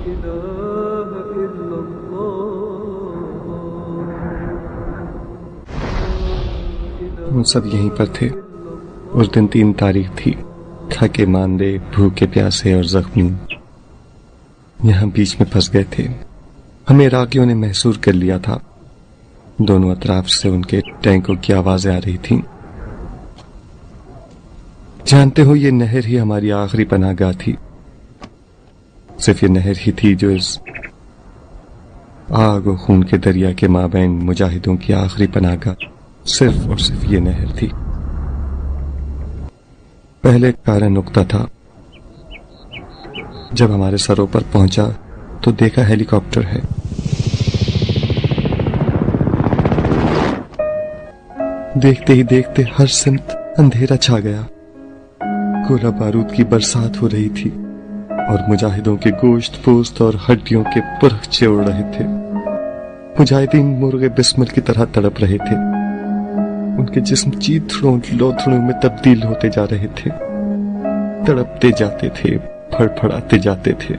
वो सब यहीं पर थे। उस दिन 3 तारीख थी। थके मांदे, भूखे प्यासे और जख्मी यहाँ बीच में फंस गए थे। हमें इराकियों ने महसूर कर लिया था। दोनों अतराफ से उनके टैंकों की आवाजें आ रही थीं। जानते हो, ये नहर ही हमारी आखिरी पनाहगाह थी। सिर्फ ये नहर ही थी जो इस आग और खून के दरिया के माबैन मुजाहिदों की आखिरी पनाहगाह, सिर्फ और सिर्फ ये नहर थी। पहले कारा नुक्ता था। जब हमारे सरों पर पहुंचा तो देखा हेलीकॉप्टर है। देखते ही देखते हर सिमत अंधेरा छा गया। गोला बारूद की बरसात हो रही थी और मुजाहिदों के गोश्त, पोस्त और हड्डियों के पुरखचे उड़ रहे थे। मुजाहिदीन मुर्गे बिस्मिल की तरह तड़प रहे थे। उनके जिस्म चीथड़ों लोथड़ों में तब्दील होते जा रहे थे। तड़पते जाते थे, फड़फड़ाते जाते थे।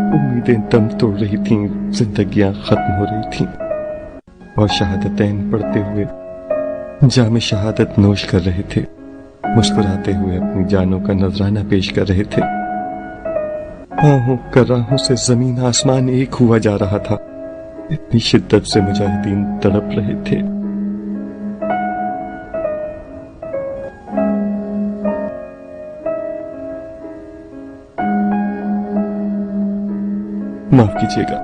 उम्मीदें दम तोड़ रही थीं, जिंदगियां खत्म हो रही थीं और शहादतैन पढ़ते हुए जामे शहादत नोश कर रहे थे। मुस्कुराते हुए अपनी जानों का नजराना पेश कर रहे थे। आहों कराहों से जमीन आसमान एक हुआ जा रहा था। इतनी शिद्दत से मुजाहिदीन तड़प रहे थे। माफ कीजिएगा।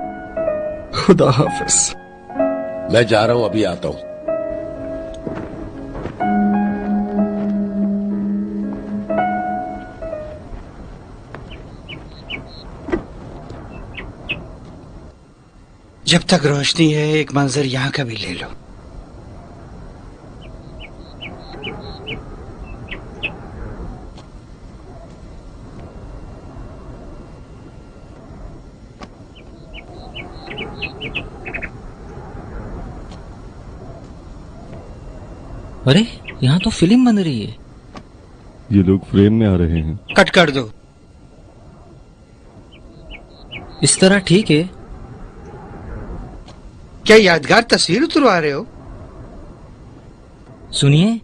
खुदा हाफिज। मैं जा रहा हूं, अभी आता हूं। जब तक रोशनी है, एक मंजर यहाँ का भी ले लो। अरे, यहाँ तो फिल्म बन रही है। ये लोग फ्रेम में आ रहे हैं। कट कर दो। इस तरह ठीक है। क्या यादगार तस्वीर उतरवा रहे हो? सुनिए,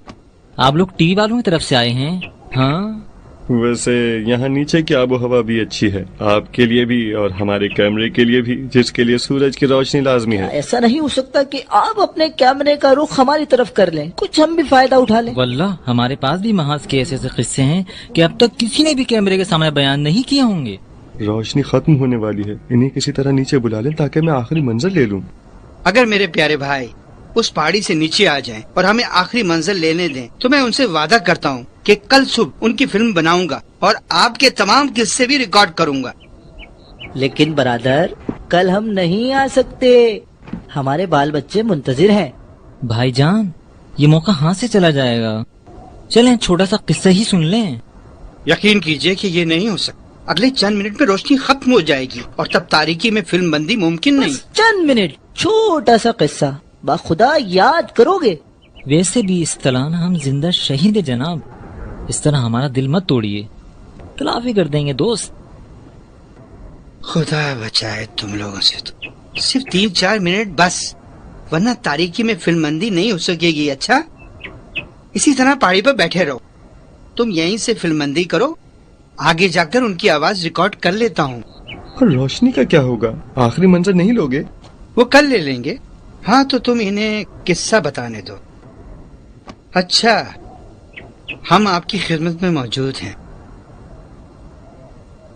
आप लोग टीवी वालों की तरफ से आए हैं? हाँ। वैसे यहाँ नीचे की आबो हवा भी अच्छी है, आपके लिए भी और हमारे कैमरे के लिए भी, जिसके लिए सूरज की रोशनी लाजमी है। ऐसा नहीं हो सकता कि आप अपने कैमरे का रुख हमारी तरफ कर लें, कुछ हम भी फायदा उठा लें। वल्लाह, हमारे पास भी महाज के ऐसे ऐसे किस्से हैं कि अब तक किसी ने भी कैमरे के सामने बयान नहीं किए होंगे। रोशनी खत्म होने वाली है, इन्हें किसी तरह नीचे बुला लें ताकि मैं आखिरी मंजर ले लूं। अगर मेरे प्यारे भाई उस पहाड़ी से नीचे आ जाएं और हमें आखिरी मंजिल लेने दें, तो मैं उनसे वादा करता हूँ कि कल सुबह उनकी फिल्म बनाऊंगा और आपके तमाम किस्से भी रिकॉर्ड करूंगा। लेकिन बरादर, कल हम नहीं आ सकते, हमारे बाल बच्चे मुंतजिर हैं। भाईजान, ये मौका हाथ से चला जाएगा। चलें छोटा सा किस्सा ही सुन लें। यकीन कीजिए कि ये नहीं हो सकता। अगले चंद मिनट में रोशनी खत्म हो जाएगी और तब तारीकी में फिल्म बंदी मुमकिन नहीं। चंद मिनट, छोटा सा किस्सा, बाखुदा याद करोगे? वैसे भी इस तलान हम जिंदा शहीद है जनाब। इस तरह हमारा दिल मत तोड़िए, तलाफी कर देंगे दोस्त। खुदा बचाए तुम लोगों से तो सिर्फ 3-4 मिनट बस, वरना तारीकी में फिल्म बंदी नहीं हो सकेगी। अच्छा, इसी तरह पहाड़ी पर बैठे रहो। तुम यहीं से फिल्म बंदी करो, आगे जाकर उनकी आवाज रिकॉर्ड कर लेता हूँ। और रोशनी का क्या होगा? आखिरी मंजर नहीं लोगे? वो कल ले लेंगे। हाँ, तो तुम इन्हें किस्सा बताने दो। अच्छा, हम आपकी खिदमत में मौजूद हैं,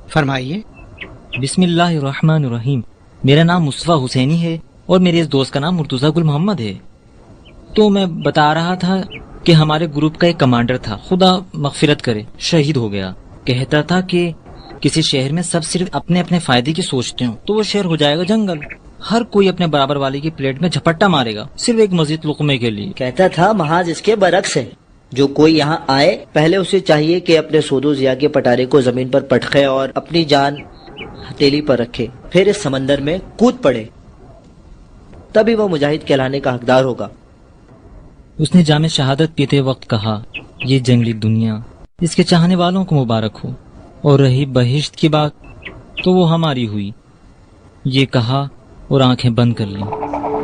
फरमाइए। बिस्मिल्लाहिर्रहमानिर्रहीम। मेरा नाम मुस्तफा हुसैनी है और मेरे इस दोस्त का नाम मुर्तुजा गुल मोहम्मद है। तो मैं बता रहा था कि हमारे ग्रुप का एक कमांडर था, खुदा मगफिरत करे, शहीद हो गया। कहता था कि किसी शहर में सब सिर्फ अपने अपने फायदे की सोचते हो तो वो शहर हो जाएगा जंगल। हर कोई अपने बराबर वाले की प्लेट में झपट्टा मारेगा सिर्फ एक मजीद लुकमे के लिए। कहता था महाज इसके बरक्स है। जो कोई यहाँ आए, पहले उसे चाहिए कि अपने सोदो जिया के पटारे को जमीन पर पटखे और अपनी जान हथेली पर रखे, फिर इस समंदर में कूद पड़े, तभी वो मुजाहिद कहलाने का हकदार होगा। उसने जामे शहादत पीते वक्त कहा, ये जंगली दुनिया इसके चाहने वालों को मुबारक हो। और रही बहिश्त की बात, तो वो हमारी हुई। ये कहा और आंखें बंद कर ली।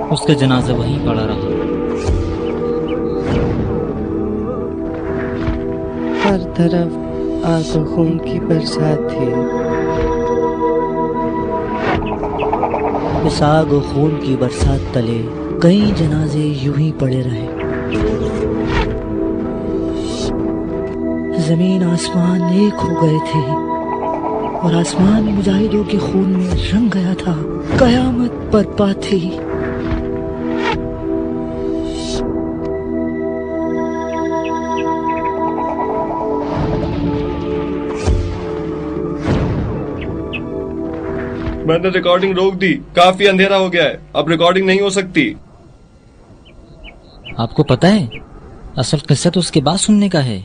उसका जनाजा वहीं पड़ा रहा। हर तरफ आंसू खून की बरसात थी। इस आग और खून की बरसात तले कई जनाजे यूं ही पड़े रहे। जमीन आसमान एक हो गए थे और आसमान मुजाहिदों के खून में रंग गया था। कयामत बरपा थी। मैंने रिकॉर्डिंग रोक दी। काफी अंधेरा हो गया है, अब रिकॉर्डिंग नहीं हो सकती। आपको पता है असल किस्सा तो उसके बाद सुनने का है।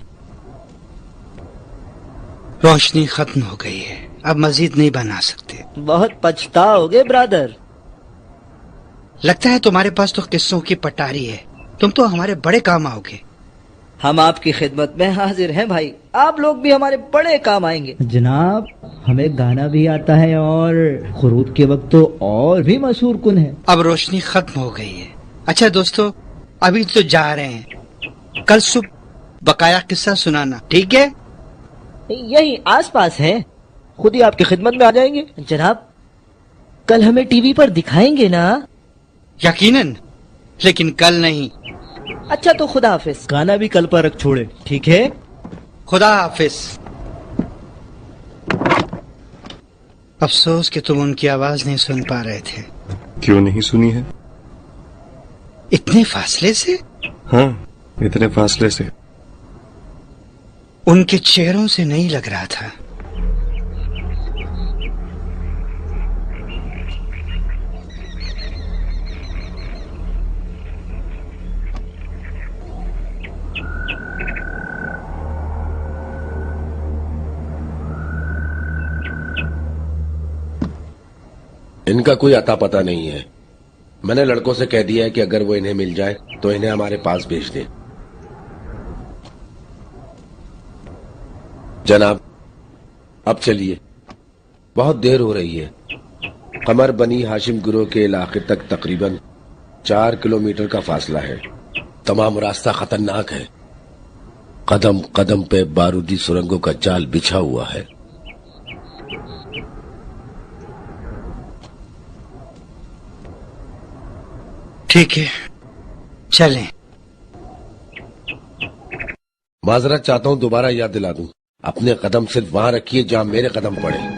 रोशनी खत्म हो गई है, अब मजीद नहीं बना सकते। बहुत पछताओगे ब्रदर। लगता है तुम्हारे पास तो किस्सों की पटारी है। तुम तो हमारे बड़े काम आओगे। हम आपकी खिदमत में हाजिर हैं भाई। आप लोग भी हमारे बड़े काम आएंगे। जनाब, हमें गाना भी आता है और खुरूद के वक्त तो और भी मशहूर कुन है। अब रोशनी खत्म हो गई है। अच्छा दोस्तों, अभी तो जा रहे हैं। कल सुबह बकाया किस्सा सुनाना, ठीक है? यही आसपास है, खुद ही आपकी खिदमत में आ जाएंगे। जनाब, कल हमें टीवी पर दिखाएंगे ना? यकीनन, लेकिन कल नहीं। अच्छा तो खुदा हाफिज। गाना भी कल पर रख छोड़े, ठीक है? खुदा हाफिज। अफसोस कि तुम उनकी आवाज नहीं सुन पा रहे थे। क्यों नहीं सुनी है? इतने फासले से? हाँ, इतने फासले से। उनके चेहरों से नहीं लग रहा था। इनका कोई अता पता नहीं है। मैंने लड़कों से कह दिया है कि अगर वो इन्हें मिल जाए तो इन्हें हमारे पास भेज दें। जनाब, अब चलिए, बहुत देर हो रही है। कमर बनी हाशिम गुरो के इलाके तक तकरीबन 4 किलोमीटर का फासला है। तमाम रास्ता खतरनाक है। कदम कदम पे बारूदी सुरंगों का जाल बिछा हुआ है। ठीक है, चलें। माजरत चाहता हूं, दोबारा याद दिला दूं। अपने कदम सिर्फ वहां रखिए जहां मेरे कदम पड़े।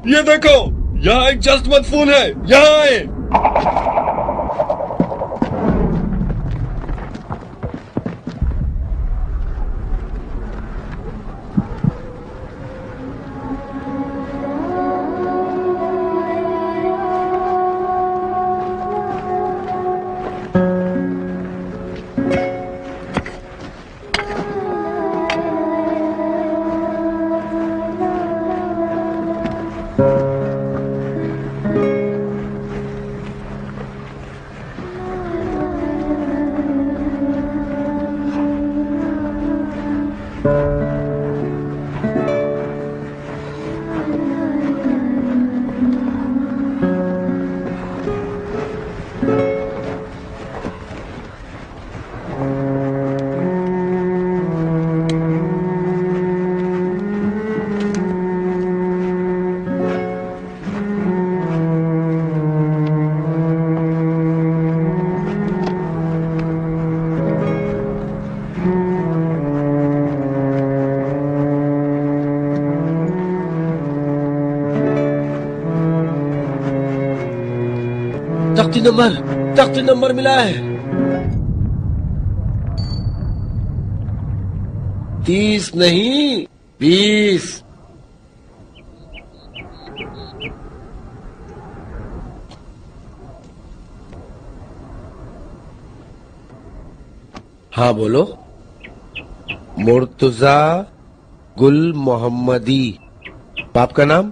ये देखो, यहाँ एक जस्ट मदफून है, यहाँ आए। तख्ती नंबर मिला है। 30 नहीं 20। हाँ बोलो। मुर्तजा गुल मोहम्मदी। बाप का नाम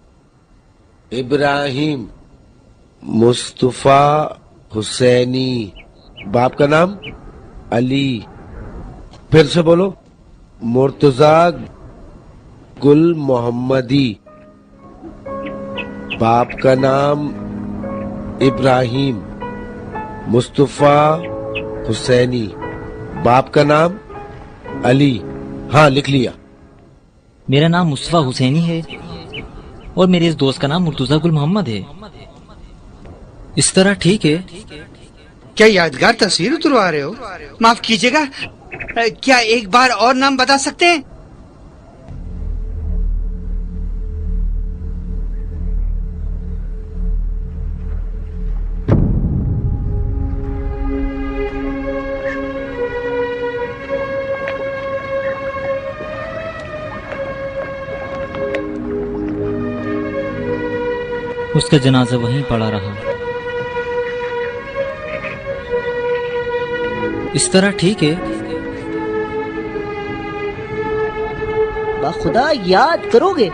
इब्राहिम मुस्तफा हुसैनी। बाप का नाम अली। फिर से बोलो। मुर्तजा गुल मोहम्मदी। बाप का नाम इब्राहिम मुस्तफा हुसैनी। बाप का नाम अली। हाँ लिख लिया। मेरा नाम मुस्तफा हुसैनी है और मेरे इस दोस्त का नाम मुर्तुजा गुल मोहम्मद है। इस तरह ठीक है? क्या यादगार तस्वीर उतरवा रहे हो? माफ कीजिएगा, क्या एक बार और नाम बता सकते हैं? उसका जनाजा वहीं पड़ा रहा। इस तरह ठीक है? खुदा याद करोगे?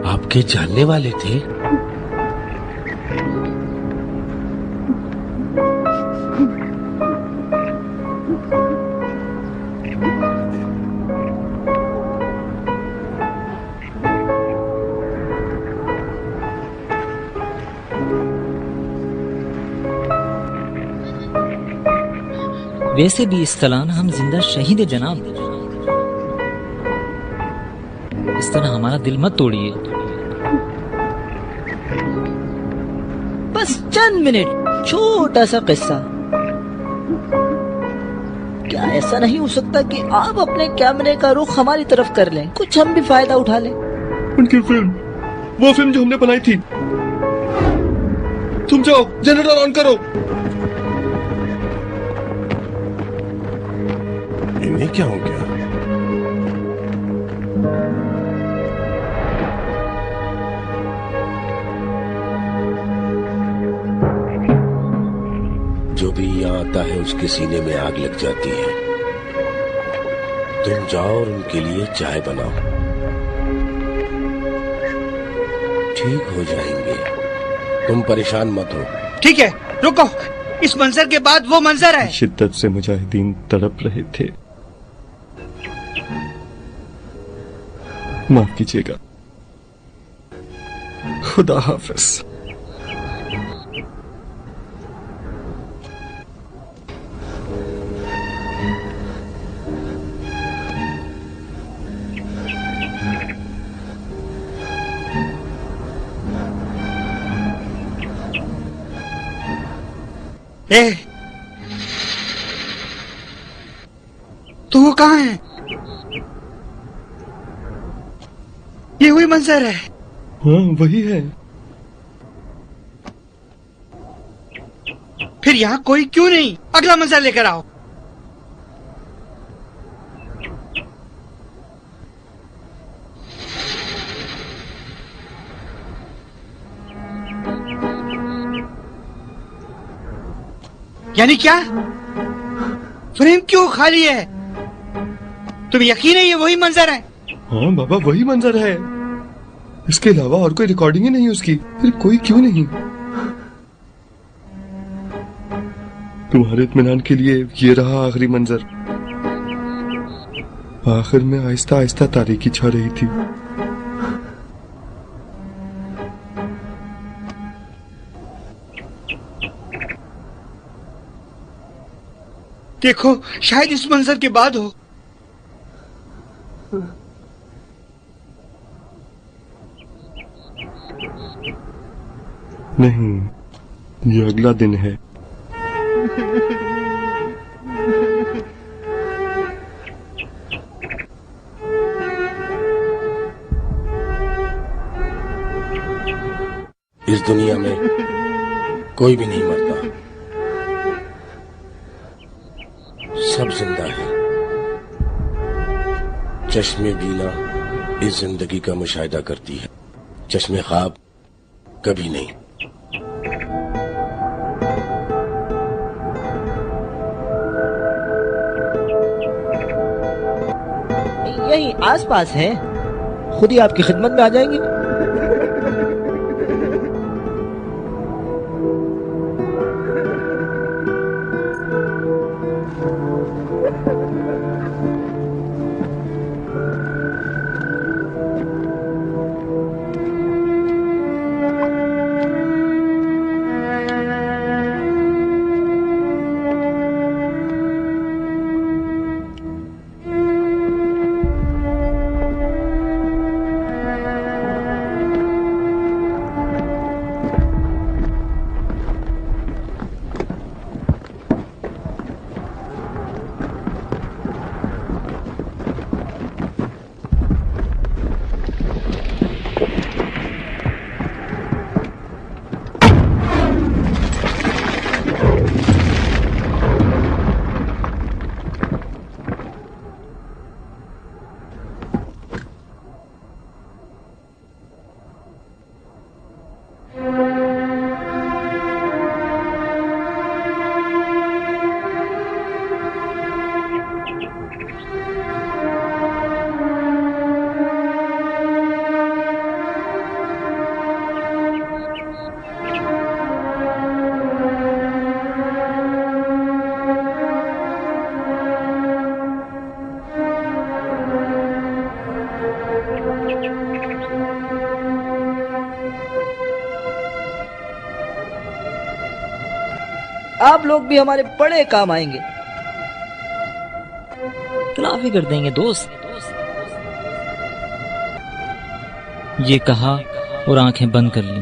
आपके जानने वाले थे? वैसे भी इस तरह हम जिंदा शहीद जनाब, इस तरह हमारा दिल मत तोड़िए। बस चंद मिनट, छोटा सा किस्सा। क्या ऐसा नहीं हो सकता कि आप अपने कैमरे का रुख हमारी तरफ कर लें, कुछ हम भी फायदा उठा लें? उनकी फिल्म, वो फिल्म जो हमने बनाई थी। तुम जाओ, जनरेटर ऑन करो। इन्हें क्या हो गया? जो भी यहाँ आता है उसके सीने में आग लग जाती है। तुम जाओ और उनके लिए चाय बनाओ, ठीक हो जाएंगे। तुम परेशान मत हो। ठीक है, रुको। इस मंजर के बाद वो मंजर है। शिद्दत से मुजाहिदीन तड़प रहे थे। माफ कीजिएगा। खुदा हाफिज। तो वो कहाँ है? ये वही मंजर है। हाँ वही है। फिर यहाँ कोई क्यों नहीं? अगला मंजर लेकर आओ। यानी क्या? फ्रेम क्यों खाली है? तुम यकीन है ये वही मंजर है? हाँ बाबा, वही मंजर है। इसके अलावा और कोई रिकॉर्डिंग ही नहीं उसकी। फिर कोई क्यों नहीं? तुम्हारे इत्मीनान के लिए ये रहा आखिरी मंजर। आखिर में आहिस्ता आहिस्ता तारीकी छा रही थी। देखो, शायद इस मंजर के बाद हो। नहीं, ये अगला दिन है। इस दुनिया में कोई भी नहीं मरता, सब जिंदा है। चश्मे बीना इस जिंदगी का मुशाहिदा करती है, चश्मे ख्वाब कभी नहीं। यही आसपास है, खुद ही आपकी खिदमत में आ जाएंगे। आप लोग भी हमारे बड़े काम आएंगे। तलाफी कर देंगे दोस्त। ये कहा और आंखें बंद कर ली।